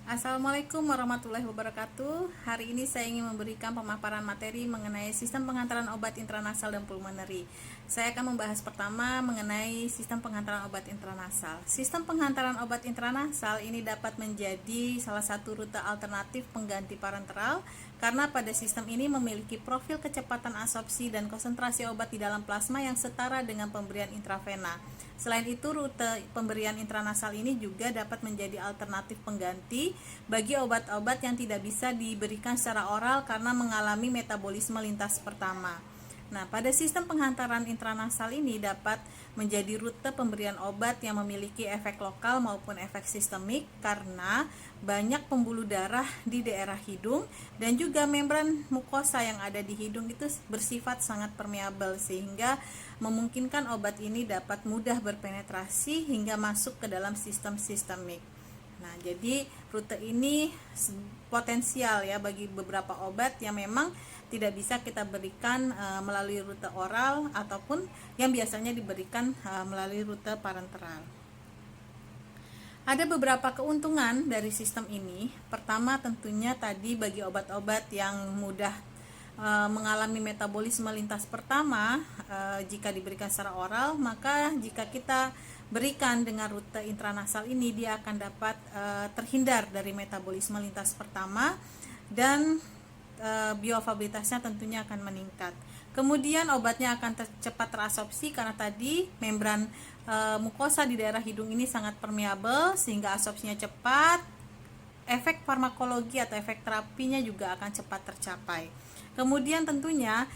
Assalamualaikum warahmatullahi wabarakatuh. Hari ini saya ingin memberikan pemaparan materi mengenai sistem penghantaran obat intranasal dan pulmoneri. Saya akan membahas pertama mengenai sistem penghantaran obat intranasal. Sistem penghantaran obat intranasal ini dapat menjadi salah satu rute alternatif pengganti parenteral karena pada sistem ini memiliki profil kecepatan absorpsi dan konsentrasi obat di dalam plasma yang setara dengan pemberian intravena. Selain itu, rute pemberian intranasal ini juga dapat menjadi alternatif pengganti bagi obat-obat yang tidak bisa diberikan secara oral karena mengalami metabolisme lintas pertama. Nah, pada sistem penghantaran intranasal ini dapat menjadi rute pemberian obat yang memiliki efek lokal maupun efek sistemik karena banyak pembuluh darah di daerah hidung dan juga membran mukosa yang ada di hidung itu bersifat sangat permeabel sehingga memungkinkan obat ini dapat mudah berpenetrasi hingga masuk ke dalam sistem sistemik. Nah, jadi rute ini potensial ya bagi beberapa obat yang memang tidak bisa kita berikan melalui rute oral ataupun yang biasanya diberikan melalui rute parenteral. Ada beberapa keuntungan dari sistem ini. Pertama tentunya tadi bagi obat-obat yang mudah mengalami metabolisme lintas pertama jika diberikan secara oral, maka jika kita berikan dengan rute intranasal ini dia akan dapat terhindar dari metabolisme lintas pertama dan bioavailabilitasnya tentunya akan meningkat. Kemudian obatnya akan cepat terabsorpsi karena tadi membran mukosa di daerah hidung ini sangat permeabel sehingga absorpsinya cepat. Efek farmakologi atau efek terapinya juga akan cepat tercapai. Kemudian tentunya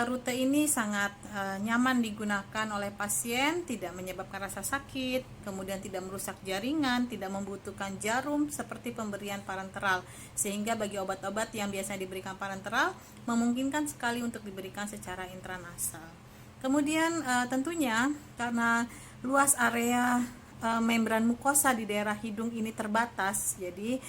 rute ini sangat nyaman digunakan oleh pasien, tidak menyebabkan rasa sakit, kemudian tidak merusak jaringan, tidak membutuhkan jarum seperti pemberian parenteral, sehingga bagi obat-obat yang biasanya diberikan parenteral memungkinkan sekali untuk diberikan secara intranasal. Kemudian tentunya karena luas area membran mukosa di daerah hidung ini terbatas, jadi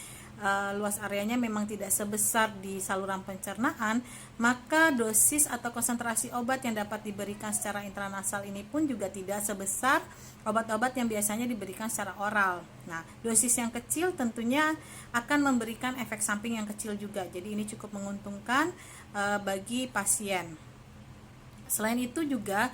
luas areanya memang tidak sebesar di saluran pencernaan, maka dosis atau konsentrasi obat yang dapat diberikan secara intranasal ini pun juga tidak sebesar obat-obat yang biasanya diberikan secara oral. Nah, dosis yang kecil tentunya akan memberikan efek samping yang kecil juga, jadi ini cukup menguntungkan bagi pasien. Selain itu juga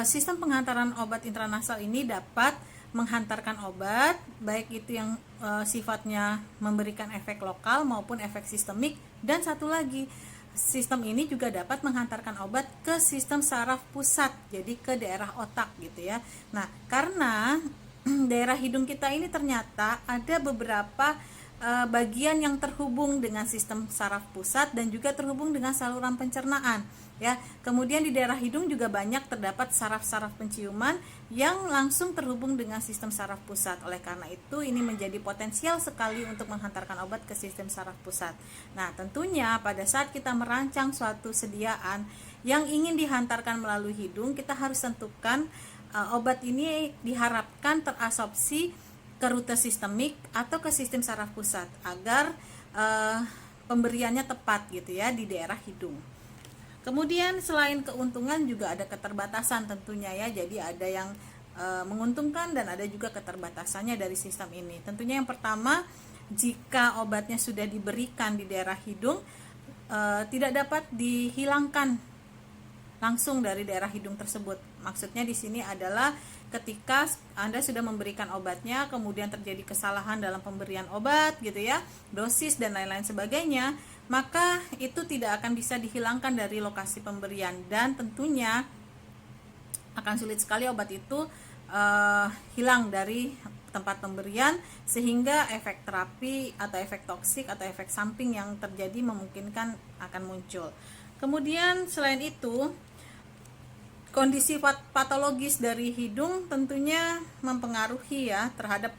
sistem penghantaran obat intranasal ini dapat menghantarkan obat, baik itu yang sifatnya memberikan efek lokal maupun efek sistemik, dan satu lagi sistem ini juga dapat menghantarkan obat ke sistem saraf pusat, jadi ke daerah otak gitu ya. Nah, karena daerah hidung kita ini ternyata ada beberapa bagian yang terhubung dengan sistem saraf pusat dan juga terhubung dengan saluran pencernaan ya. Kemudian di daerah hidung juga banyak terdapat saraf-saraf penciuman yang langsung terhubung dengan sistem saraf pusat. Oleh karena itu ini menjadi potensial sekali untuk menghantarkan obat ke sistem saraf pusat. Nah, tentunya pada saat kita merancang suatu sediaan yang ingin dihantarkan melalui hidung, kita harus tentukan obat ini diharapkan terabsorpsi ke rute sistemik atau ke sistem saraf pusat agar pemberiannya tepat gitu ya di daerah hidung. Kemudian selain keuntungan juga ada keterbatasan tentunya ya. Jadi ada yang menguntungkan dan ada juga keterbatasannya dari sistem ini. Tentunya yang pertama, jika obatnya sudah diberikan di daerah hidung tidak dapat dihilangkan langsung dari daerah hidung tersebut. Maksudnya di sini adalah ketika Anda sudah memberikan obatnya, kemudian terjadi kesalahan dalam pemberian obat gitu ya, dosis dan lain-lain sebagainya, maka itu tidak akan bisa dihilangkan dari lokasi pemberian dan tentunya akan sulit sekali obat itu hilang dari tempat pemberian sehingga efek terapi atau efek toksik atau efek samping yang terjadi memungkinkan akan muncul. Kemudian selain itu kondisi patologis dari hidung tentunya mempengaruhi ya terhadap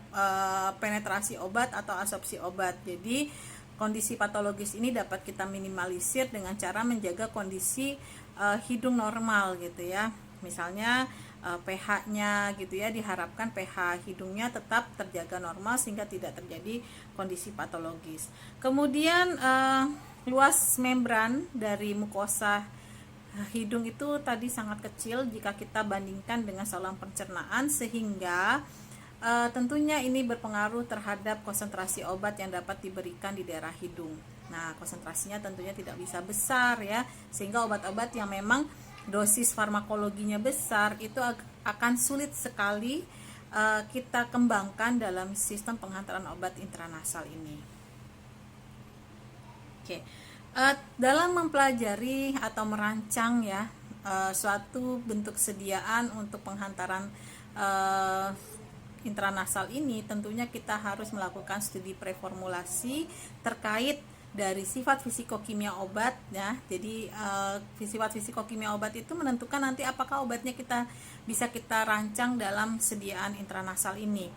penetrasi obat atau absorpsi obat. Jadi kondisi patologis ini dapat kita minimalisir dengan cara menjaga kondisi hidung normal gitu ya. Misalnya pH-nya gitu ya, diharapkan pH hidungnya tetap terjaga normal sehingga tidak terjadi kondisi patologis. Kemudian luas membran dari mukosa hidung itu tadi sangat kecil jika kita bandingkan dengan saluran pencernaan, sehingga tentunya ini berpengaruh terhadap konsentrasi obat yang dapat diberikan di daerah hidung. Nah, konsentrasinya tentunya tidak bisa besar ya, sehingga obat-obat yang memang dosis farmakologinya besar itu akan sulit sekali kita kembangkan dalam sistem penghantaran obat intranasal ini. Oke, dalam mempelajari atau merancang ya suatu bentuk sediaan untuk penghantaran intranasal ini, tentunya kita harus melakukan studi preformulasi terkait dari sifat fisikokimia obat ya. Jadi sifat fisikokimia obat itu menentukan nanti apakah obatnya bisa kita rancang dalam sediaan intranasal ini.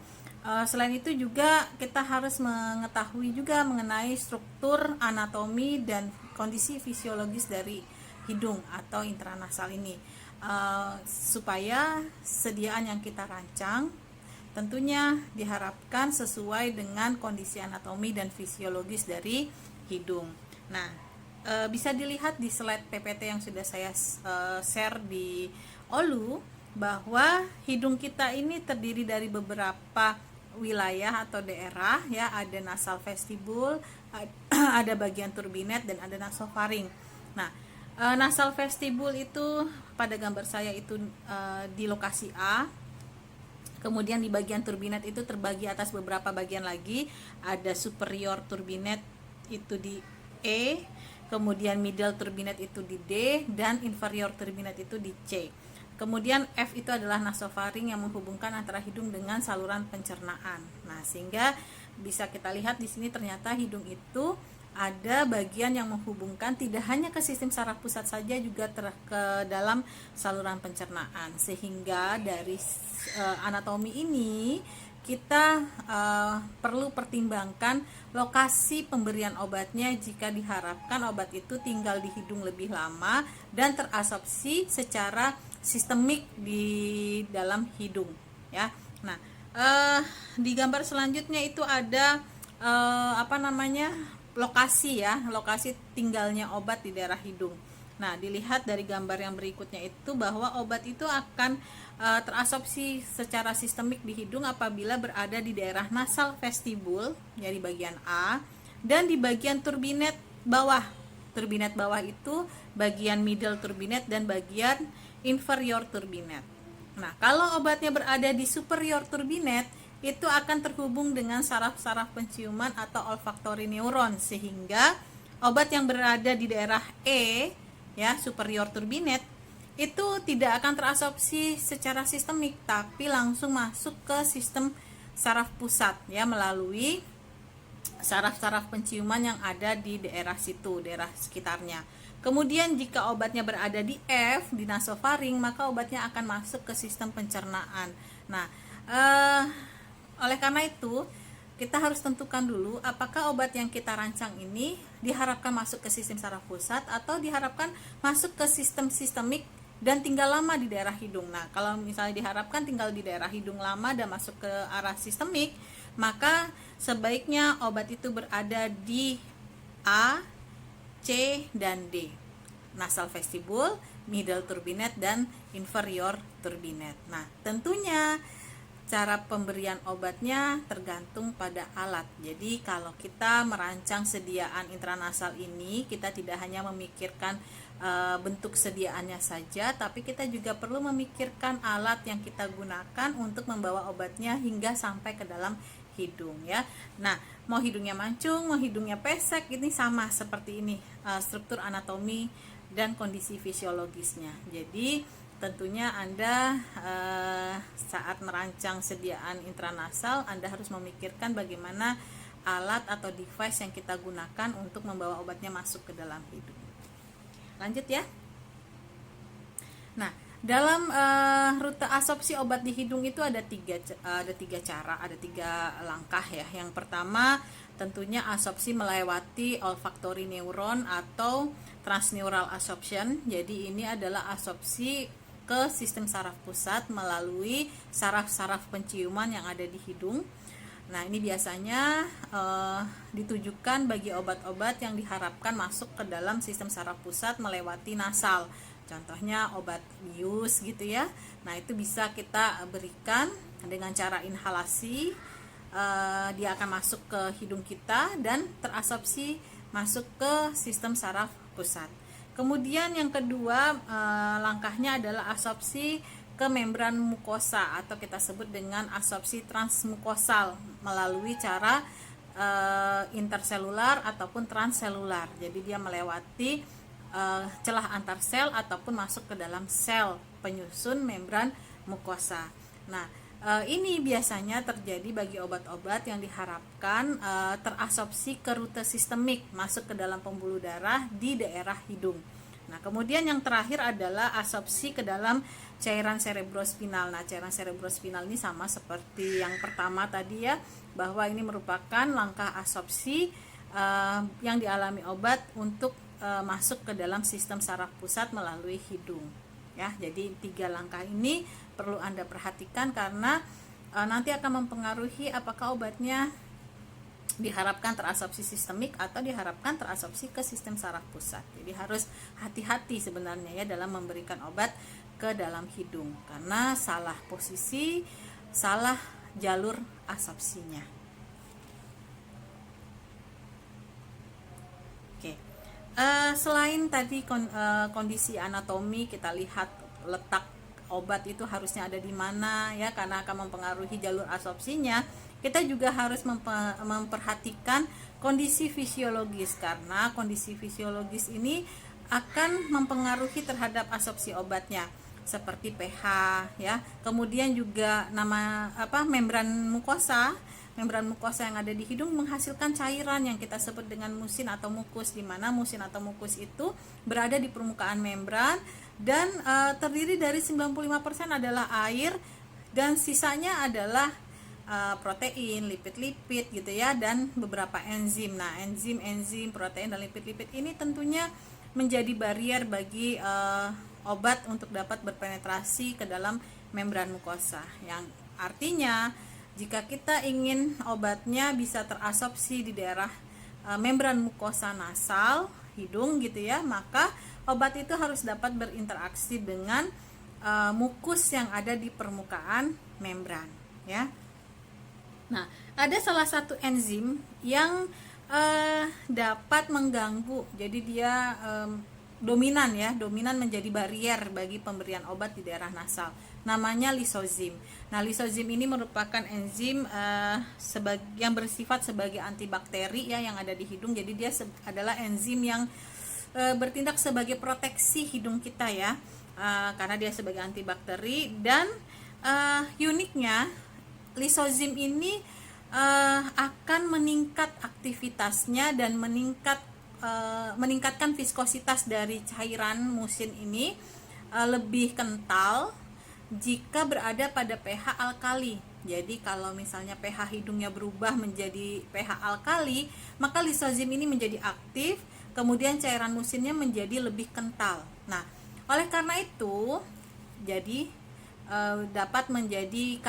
Selain itu juga kita harus mengetahui juga mengenai struktur, anatomi, dan kondisi fisiologis dari hidung atau intranasal ini, supaya sediaan yang kita rancang tentunya diharapkan sesuai dengan kondisi anatomi dan fisiologis dari hidung. Nah, bisa dilihat di slide PPT yang sudah saya share di Olu, bahwa hidung kita ini terdiri dari beberapa wilayah atau daerah ya, ada nasal vestibul, ada bagian turbinet, dan ada nasofaring. Nah, nasal vestibul itu pada gambar saya itu di lokasi A. Kemudian di bagian turbinet itu terbagi atas beberapa bagian lagi, ada superior turbinet itu di E, kemudian middle turbinet itu di D, dan inferior turbinet itu di C. Kemudian F itu adalah nasofaring yang menghubungkan antara hidung dengan saluran pencernaan. Nah, sehingga bisa kita lihat di sini ternyata hidung itu ada bagian yang menghubungkan tidak hanya ke sistem saraf pusat saja, juga ke dalam saluran pencernaan. Sehingga dari anatomi ini kita perlu pertimbangkan lokasi pemberian obatnya jika diharapkan obat itu tinggal di hidung lebih lama dan terabsorpsi secara sistemik di dalam hidung ya. Nah, di gambar selanjutnya itu ada lokasi ya, lokasi tinggalnya obat di daerah hidung. Nah, dilihat dari gambar yang berikutnya itu bahwa obat itu akan terabsorpsi secara sistemik di hidung apabila berada di daerah nasal vestibul, ya di bagian A, dan di bagian turbinet bawah. Turbinet bawah itu bagian middle turbinet dan bagian inferior turbinet. Nah, kalau obatnya berada di superior turbinet, itu akan terhubung dengan saraf-saraf penciuman atau olfaktori neuron, sehingga obat yang berada di daerah E ya, superior turbinet, itu tidak akan terabsorpsi secara sistemik, tapi langsung masuk ke sistem saraf pusat ya, melalui saraf-saraf penciuman yang ada di daerah situ, daerah sekitarnya. Kemudian jika obatnya berada di F, di nasofaring, maka obatnya akan masuk ke sistem pencernaan. Nah, oleh karena itu, kita harus tentukan dulu apakah obat yang kita rancang ini diharapkan masuk ke sistem saraf pusat atau diharapkan masuk ke sistem sistemik dan tinggal lama di daerah hidung. Nah, kalau misalnya diharapkan tinggal di daerah hidung lama dan masuk ke arah sistemik, maka sebaiknya obat itu berada di A, C, dan D. Nasal vestibul, middle turbinet, dan inferior turbinet. Nah, tentunya cara pemberian obatnya tergantung pada alat. Jadi kalau kita merancang sediaan intranasal ini, kita tidak hanya memikirkan bentuk sediaannya saja, tapi kita juga perlu memikirkan alat yang kita gunakan untuk membawa obatnya hingga sampai ke dalam hidung ya. Nah, mau hidungnya mancung, mau hidungnya pesek, ini sama seperti ini struktur anatomi dan kondisi fisiologisnya. Jadi tentunya Anda saat merancang sediaan intranasal, Anda harus memikirkan bagaimana alat atau device yang kita gunakan untuk membawa obatnya masuk ke dalam hidung. Lanjut ya. Nah, dalam rute absorpsi obat di hidung itu ada tiga cara, ada 3 langkah ya. Yang pertama tentunya absorpsi melewati olfaktori neuron atau transneural absorption. Jadi ini adalah absorpsi ke sistem saraf pusat melalui saraf-saraf penciuman yang ada di hidung. Nah, ini biasanya ditujukan bagi obat-obat yang diharapkan masuk ke dalam sistem saraf pusat melewati nasal. Contohnya obat bius gitu ya. Nah, itu bisa kita berikan dengan cara inhalasi. Dia akan masuk ke hidung kita dan terabsorpsi masuk ke sistem saraf pusat. Kemudian yang kedua, langkahnya adalah absorpsi ke membran mukosa atau kita sebut dengan absorpsi transmukosal melalui cara interselular ataupun transselular. Jadi dia melewati celah antar sel ataupun masuk ke dalam sel penyusun membran mukosa. Nah, ini biasanya terjadi bagi obat-obat yang diharapkan terabsorpsi ke rute sistemik masuk ke dalam pembuluh darah di daerah hidung. Nah, kemudian yang terakhir adalah absorpsi ke dalam cairan cerebrospinal. Nah, cairan cerebrospinal ini sama seperti yang pertama tadi ya, bahwa ini merupakan langkah absorpsi yang dialami obat untuk masuk ke dalam sistem saraf pusat melalui hidung. Ya, jadi 3 langkah ini perlu Anda perhatikan karena nanti akan mempengaruhi apakah obatnya diharapkan terabsorpsi sistemik atau diharapkan terabsorpsi ke sistem saraf pusat. Jadi harus hati-hati sebenarnya ya dalam memberikan obat ke dalam hidung karena salah posisi, salah jalur absorpsinya. Oke. Selain tadi kondisi anatomi, kita lihat letak obat itu harusnya ada di mana ya, karena akan mempengaruhi jalur absorpsinya. Kita juga harus memperhatikan kondisi fisiologis karena kondisi fisiologis ini akan mempengaruhi terhadap absorpsi obatnya, seperti pH ya. Kemudian juga membran mukosa yang ada di hidung menghasilkan cairan yang kita sebut dengan musin atau mukus, di mana musin atau mukus itu berada di permukaan membran dan terdiri dari 95% adalah air dan sisanya adalah protein, lipid-lipid gitu ya, dan beberapa enzim. Nah, enzim, protein dan lipid-lipid ini tentunya menjadi barier bagi obat untuk dapat berpenetrasi ke dalam membran mukosa, yang artinya jika kita ingin obatnya bisa terabsorpsi di daerah membran mukosa nasal hidung gitu ya, maka obat itu harus dapat berinteraksi dengan mukus yang ada di permukaan membran ya. Nah, ada salah satu enzim yang dapat mengganggu, jadi dia dominan menjadi barier bagi pemberian obat di daerah nasal, namanya lisozim. Nah, lisozim ini merupakan enzim yang bersifat sebagai antibakteri ya yang ada di hidung. Jadi dia adalah enzim yang bertindak sebagai proteksi hidung kita ya, karena dia sebagai antibakteri. Dan uniknya lisozim ini akan meningkat aktivitasnya dan meningkatkan viskositas dari cairan musin ini lebih kental jika berada pada pH alkali. Jadi kalau misalnya pH hidungnya berubah menjadi pH alkali, maka lisozim ini menjadi aktif, kemudian cairan musinnya menjadi lebih kental. Nah, oleh karena itu jadi dapat menjadi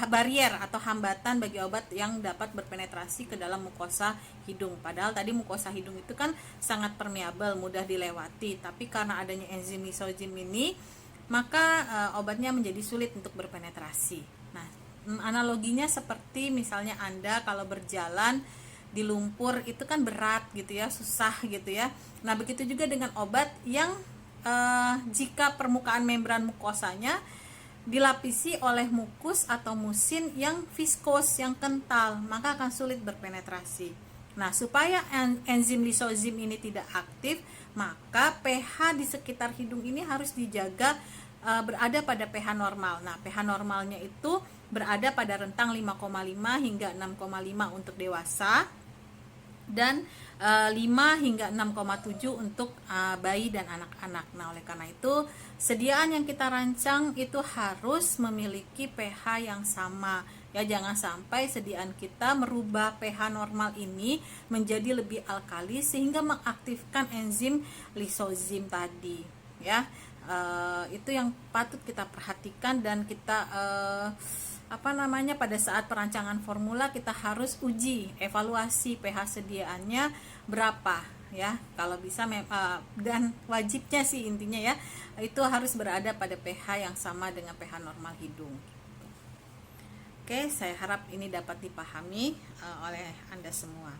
barier atau hambatan bagi obat yang dapat berpenetrasi ke dalam mukosa hidung. Padahal tadi mukosa hidung itu kan sangat permeabel, mudah dilewati, tapi karena adanya enzim lisozim ini, maka obatnya menjadi sulit untuk berpenetrasi. Nah, analoginya seperti misalnya Anda kalau berjalan di lumpur itu kan berat gitu ya, susah gitu ya. Nah, begitu juga dengan obat yang jika permukaan membran mukosanya dilapisi oleh mukus atau musin yang viskos, yang kental, maka akan sulit berpenetrasi. Nah, supaya enzim lisozim ini tidak aktif, maka pH di sekitar hidung ini harus dijaga berada pada pH normal. Nah, pH normalnya itu berada pada rentang 5,5 hingga 6,5 untuk dewasa dan 5 hingga 6,7 untuk bayi dan anak-anak. Nah, oleh karena itu sediaan yang kita rancang itu harus memiliki pH yang sama ya. Jangan sampai sediaan kita merubah pH normal ini menjadi lebih alkali sehingga mengaktifkan enzim lisozim tadi ya. Itu yang patut kita perhatikan dan kita pada saat perancangan formula kita harus uji, evaluasi pH sediaannya berapa ya. Kalau bisa dan wajibnya sih intinya ya, itu harus berada pada pH yang sama dengan pH normal hidung. Oke, saya harap ini dapat dipahami oleh Anda semua.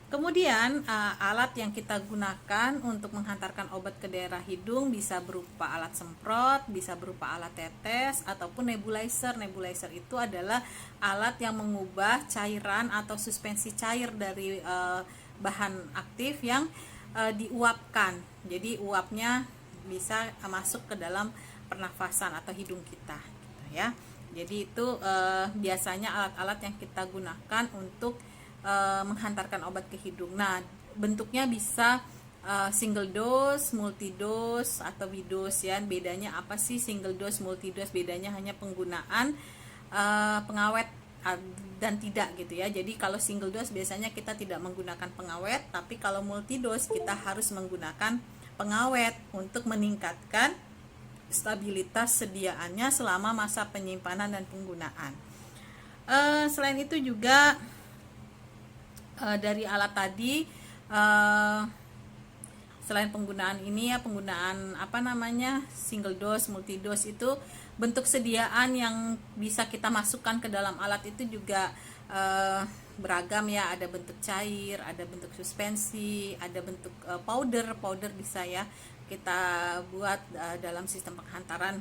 Kemudian alat yang kita gunakan untuk menghantarkan obat ke daerah hidung bisa berupa alat semprot, bisa berupa alat tetes, ataupun nebulizer. Nebulizer itu adalah alat yang mengubah cairan atau suspensi cair dari bahan aktif yang diuapkan. Jadi uapnya bisa masuk ke dalam pernafasan atau hidung kita, gitu ya. Jadi itu biasanya alat-alat yang kita gunakan untuk menghantarkan obat ke hidung. Nah, bentuknya bisa single dose, multi dose, atau bidose ya. Bedanya apa sih single dose, multi dose? Bedanya hanya penggunaan pengawet dan tidak gitu ya. Jadi kalau single dose biasanya kita tidak menggunakan pengawet, tapi kalau multi dose kita harus menggunakan pengawet untuk meningkatkan stabilitas sediaannya selama masa penyimpanan dan penggunaan. Selain itu juga dari alat tadi, selain penggunaan ini ya, penggunaan single dose, multi dose, itu bentuk sediaan yang bisa kita masukkan ke dalam alat itu juga beragam ya. Ada bentuk cair, ada bentuk suspensi, ada bentuk powder bisa ya kita buat dalam sistem penghantaran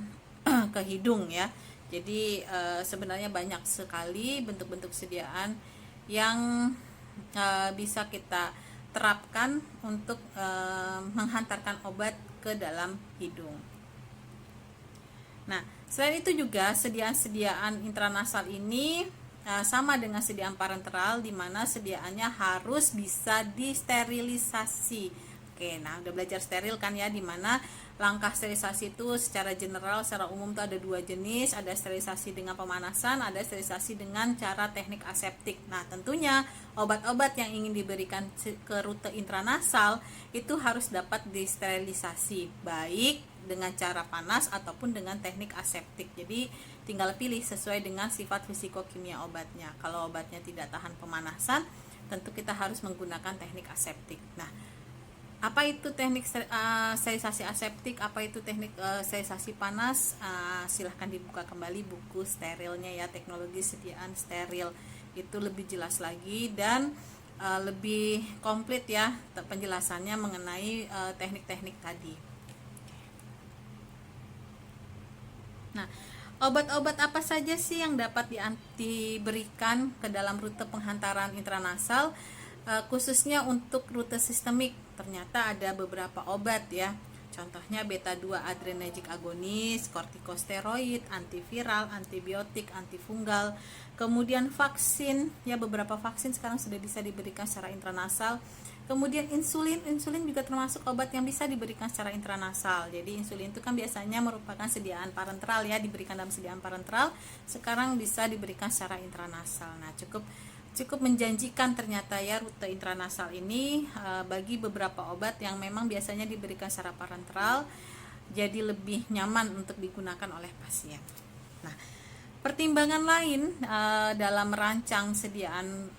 ke hidung ya. Jadi sebenarnya banyak sekali bentuk-bentuk sediaan yang bisa kita terapkan untuk menghantarkan obat ke dalam hidung. Nah, selain itu juga sediaan-sediaan intranasal ini sama dengan sediaan parenteral, di mana sediaannya harus bisa disterilisasi. Oke, nah udah belajar steril kan ya, dimana langkah sterilisasi itu secara general, secara umum itu ada dua jenis, ada sterilisasi dengan pemanasan, ada sterilisasi dengan cara teknik aseptik. Nah, tentunya obat-obat yang ingin diberikan ke rute intranasal itu harus dapat disterilisasi, baik dengan cara panas ataupun dengan teknik aseptik. Jadi tinggal pilih sesuai dengan sifat fisikokimia obatnya. Kalau obatnya tidak tahan pemanasan, tentu kita harus menggunakan teknik aseptik. Nah, apa itu teknik sterilisasi aseptik, apa itu teknik sterilisasi panas? Silahkan dibuka kembali buku sterilnya ya, teknologi sediaan steril, itu lebih jelas lagi dan lebih komplit ya penjelasannya mengenai teknik-teknik tadi. Nah, obat-obat apa saja sih yang dapat diberikan ke dalam rute penghantaran intranasal? Khususnya untuk rute sistemik, ternyata ada beberapa obat ya. Contohnya beta 2 adrenergic agonis, kortikosteroid, antiviral, antibiotik, antifungal. Kemudian vaksin, ya beberapa vaksin sekarang sudah bisa diberikan secara intranasal. Kemudian insulin juga termasuk obat yang bisa diberikan secara intranasal. Jadi insulin itu kan biasanya merupakan sediaan parenteral ya, diberikan dalam sediaan parenteral. Sekarang bisa diberikan secara intranasal. Nah, cukup menjanjikan ternyata ya rute intranasal ini bagi beberapa obat yang memang biasanya diberikan secara parenteral, jadi lebih nyaman untuk digunakan oleh pasien. Nah, pertimbangan lain dalam merancang sediaan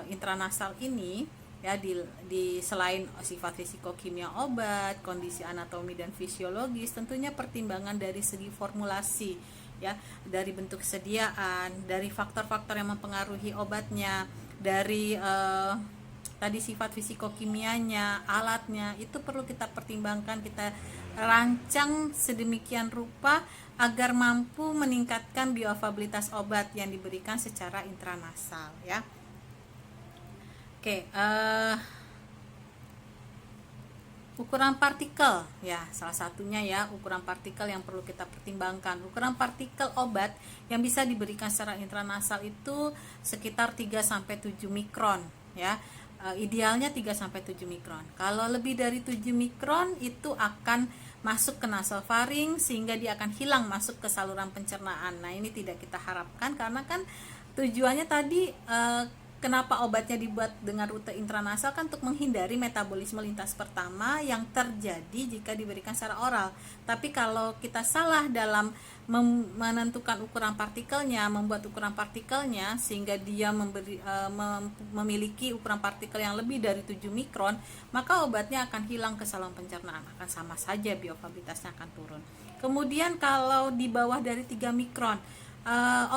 intranasal ini ya, di selain sifat fisikokimia obat, kondisi anatomi dan fisiologis, tentunya pertimbangan dari segi formulasi ya, dari bentuk sediaan, dari faktor-faktor yang mempengaruhi obatnya, dari tadi sifat fisikokimianya, alatnya, itu perlu kita pertimbangkan, kita rancang sedemikian rupa agar mampu meningkatkan bioavailabilitas obat yang diberikan secara intranasal ya. Oke, ukuran partikel ya, salah satunya ya, ukuran partikel yang perlu kita pertimbangkan. Ukuran partikel obat yang bisa diberikan secara intranasal itu sekitar 3-7 mikron ya. Idealnya 3-7 mikron. Kalau lebih dari 7 mikron itu akan masuk ke nasofaring sehingga dia akan hilang masuk ke saluran pencernaan. Nah, ini tidak kita harapkan karena kan tujuannya tadi kenapa obatnya dibuat dengan rute intranasal kan untuk menghindari metabolisme lintas pertama yang terjadi jika diberikan secara oral. Tapi kalau kita salah dalam menentukan ukuran partikelnya, membuat ukuran partikelnya sehingga dia memiliki ukuran partikel yang lebih dari 7 mikron, maka obatnya akan hilang ke saluran pencernaan, akan sama saja bioavailabilitasnya akan turun. Kemudian kalau di bawah dari 3 mikron,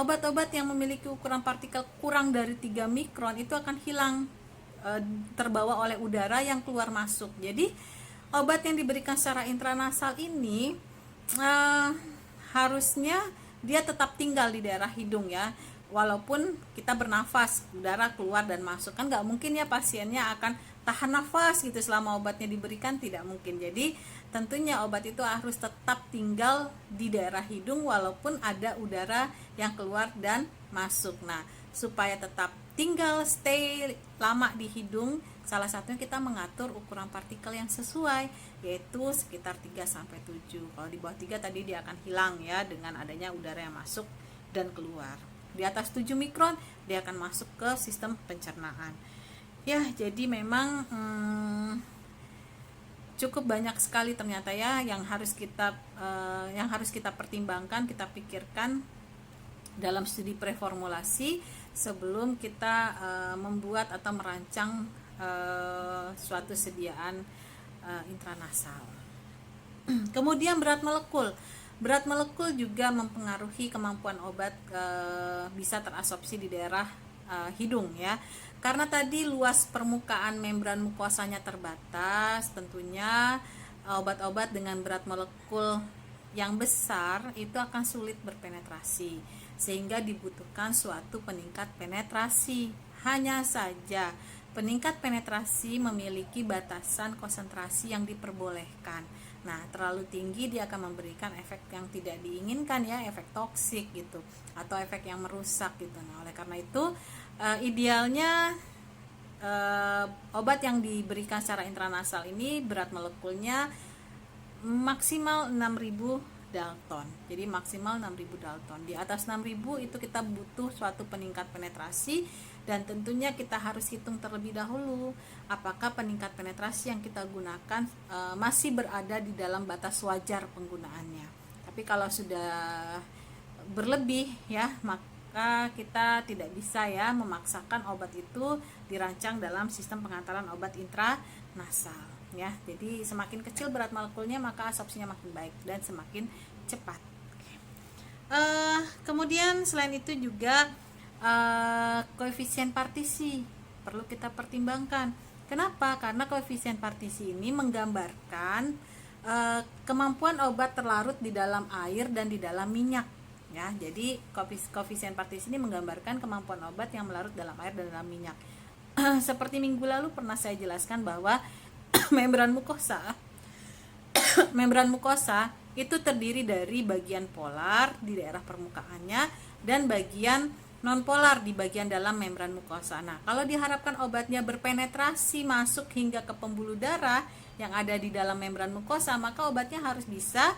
Obat-obat yang memiliki ukuran partikel kurang dari 3 mikron itu akan hilang terbawa oleh udara yang keluar masuk. Jadi obat yang diberikan secara intranasal ini uh, harusnya dia tetap tinggal di daerah hidung ya, walaupun kita bernafas, udara keluar dan masuk, kan nggak mungkin ya pasiennya akan tahan nafas gitu selama obatnya diberikan, tidak mungkin. Jadi tentunya obat itu harus tetap tinggal di daerah hidung walaupun ada udara yang keluar dan masuk. Nah, supaya tetap tinggal stay lama di hidung, salah satunya kita mengatur ukuran partikel yang sesuai, yaitu sekitar 3-7. Kalau di bawah 3 tadi dia akan hilang ya dengan adanya udara yang masuk dan keluar. Di atas 7 mikron dia akan masuk ke sistem pencernaan. Ya, jadi memang cukup banyak sekali ternyata ya yang harus kita pertimbangkan, kita pikirkan dalam studi preformulasi sebelum kita membuat atau merancang suatu sediaan intranasal. Kemudian berat molekul. Berat molekul juga mempengaruhi kemampuan obat bisa terabsorpsi di daerah hidung ya. Karena tadi luas permukaan membran mukosanya terbatas, tentunya obat-obat dengan berat molekul yang besar itu akan sulit berpenetrasi, sehingga dibutuhkan suatu peningkat penetrasi. Hanya saja peningkat penetrasi memiliki batasan konsentrasi yang diperbolehkan. Nah, terlalu tinggi dia akan memberikan efek yang tidak diinginkan ya, efek toksik gitu, atau efek yang merusak gitu. Nah, oleh karena itu idealnya obat yang diberikan secara intranasal ini berat molekulnya maksimal 6000 Dalton. Jadi maksimal 6000 Dalton. Di atas 6000 itu kita butuh suatu peningkat penetrasi, dan tentunya kita harus hitung terlebih dahulu apakah peningkat penetrasi yang kita gunakan masih berada di dalam batas wajar penggunaannya. Tapi kalau sudah berlebih ya, maka kita tidak bisa ya memaksakan obat itu dirancang dalam sistem pengantaran obat intranasal ya. Jadi semakin kecil berat molekulnya maka absorpsinya makin baik dan semakin cepat. Kemudian selain itu juga koefisien partisi perlu kita pertimbangkan. Kenapa? Karena koefisien partisi ini menggambarkan kemampuan obat terlarut di dalam air dan di dalam minyak ya. Jadi koefisien partisi ini menggambarkan kemampuan obat yang melarut dalam air dan dalam minyak. Seperti minggu lalu pernah saya jelaskan bahwa membran mukosa itu terdiri dari bagian polar di daerah permukaannya dan bagian non polar di bagian dalam membran mukosa. Nah, kalau diharapkan obatnya berpenetrasi masuk hingga ke pembuluh darah yang ada di dalam membran mukosa, maka obatnya harus bisa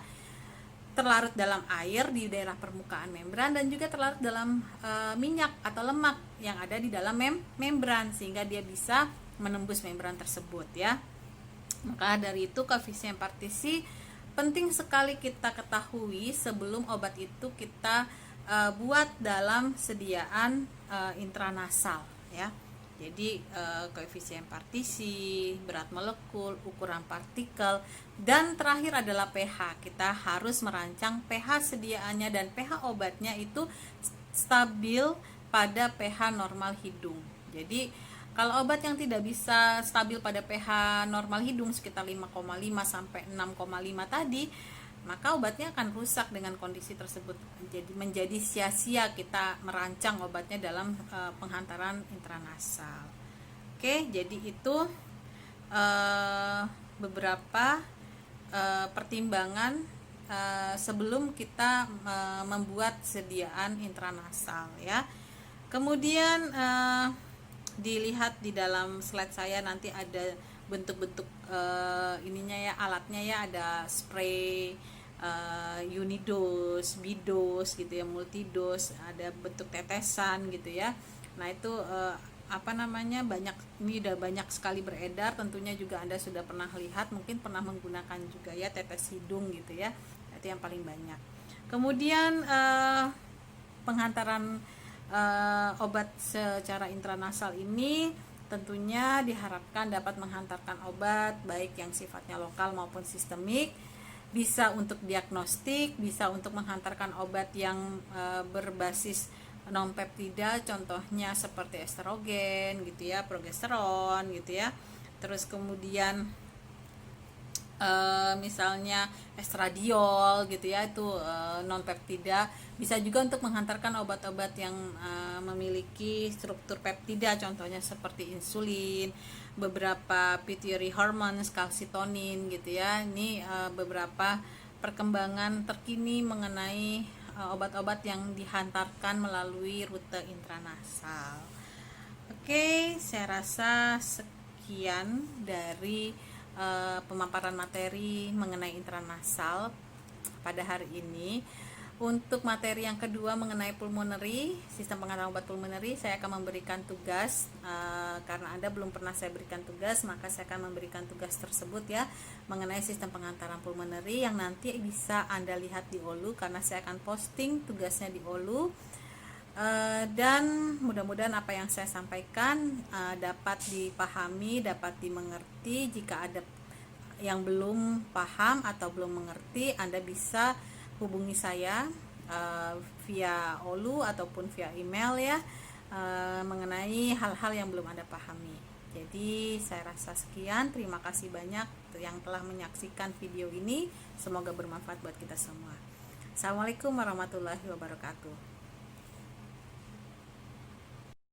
terlarut dalam air di daerah permukaan membran dan juga terlarut dalam minyak atau lemak yang ada di dalam membran sehingga dia bisa menembus membran tersebut ya. Maka dari itu koefisien partisi penting sekali kita ketahui sebelum obat itu kita buat dalam sediaan intranasal ya. Jadi koefisien partisi, berat molekul, ukuran partikel, dan terakhir adalah pH. Kita harus merancang pH sediaannya dan pH obatnya itu stabil pada pH normal hidung. Jadi kalau obat yang tidak bisa stabil pada pH normal hidung sekitar 5,5 sampai 6,5 tadi, maka obatnya akan rusak dengan kondisi tersebut. Jadi menjadi sia-sia kita merancang obatnya dalam penghantaran intranasal. Oke, jadi itu beberapa pertimbangan sebelum kita membuat sediaan intranasal ya. Kemudian dilihat di dalam slide saya nanti ada bentuk-bentuk ininya ya, alatnya ya, ada spray unidos, bidos gitu ya, multidos, ada bentuk tetesan gitu ya. Nah itu banyak, ini udah banyak sekali beredar, tentunya juga Anda sudah pernah lihat, mungkin pernah menggunakan juga ya, tetes hidung gitu ya, itu yang paling banyak. Kemudian penghantaran obat secara intranasal ini tentunya diharapkan dapat menghantarkan obat baik yang sifatnya lokal maupun sistemik bisa untuk diagnostik, bisa untuk menghantarkan obat yang berbasis non peptida, contohnya seperti estrogen gitu ya, progesteron gitu ya. Terus kemudian misalnya estradiol gitu ya, itu non peptida. Bisa juga untuk menghantarkan obat-obat yang memiliki struktur peptida, contohnya seperti insulin, beberapa pituitary hormones, kalsitonin gitu ya. Ini beberapa perkembangan terkini mengenai obat-obat yang dihantarkan melalui rute intranasal. Oke, saya rasa sekian dari pemaparan materi mengenai intranasal pada hari ini. Untuk materi yang kedua mengenai pulmonary, sistem pengantaran obat pulmonary, saya akan memberikan tugas, karena Anda belum pernah saya berikan tugas, maka saya akan memberikan tugas tersebut ya, mengenai sistem pengantaran pulmonary yang nanti bisa Anda lihat di Olu, karena saya akan posting tugasnya di Olu. Dan mudah-mudahan apa yang saya sampaikan dapat dipahami, dapat dimengerti. Jika ada yang belum paham atau belum mengerti, Anda bisa hubungi saya via Olu ataupun via email ya, mengenai hal-hal yang belum Anda pahami. Jadi saya rasa sekian, terima kasih banyak yang telah menyaksikan video ini, semoga bermanfaat buat kita semua. Assalamualaikum warahmatullahi wabarakatuh.